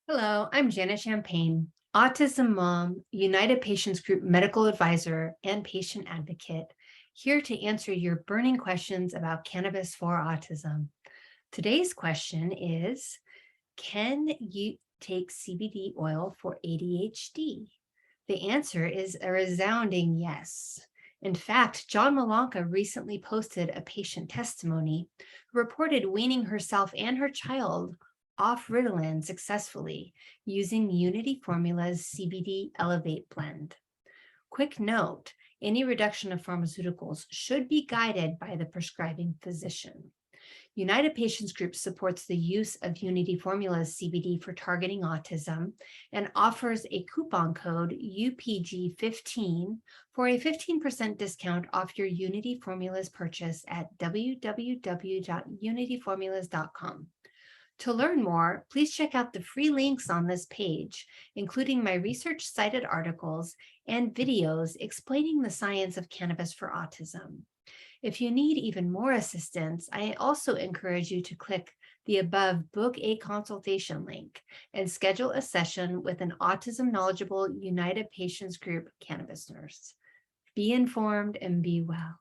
Hello, I'm Janna Champagne, Autism Mom, United Patients Group Medical Advisor, and Patient Advocate, here to answer your burning questions about cannabis for autism. Today's question is, can you take CBD oil for ADHD? The answer is a resounding yes. In fact, John Malanka recently posted a patient testimony who reported weaning herself and her child off Ritalin successfully using Unity Formula's CBD Elevate blend. Quick note, any reduction of pharmaceuticals should be guided by the prescribing physician. United Patients Group supports the use of Unity Formulas CBD for targeting autism and offers a coupon code UPG15 for a 15% discount off your Unity Formulas purchase at www.unityformulas.com. To learn more, please check out the free links on this page, including my research-cited articles and videos explaining the science of cannabis for autism. If you need even more assistance, I also encourage you to click the above Book a Consultation link and schedule a session with an autism-knowledgeable United Patients Group cannabis nurse. Be informed and be well.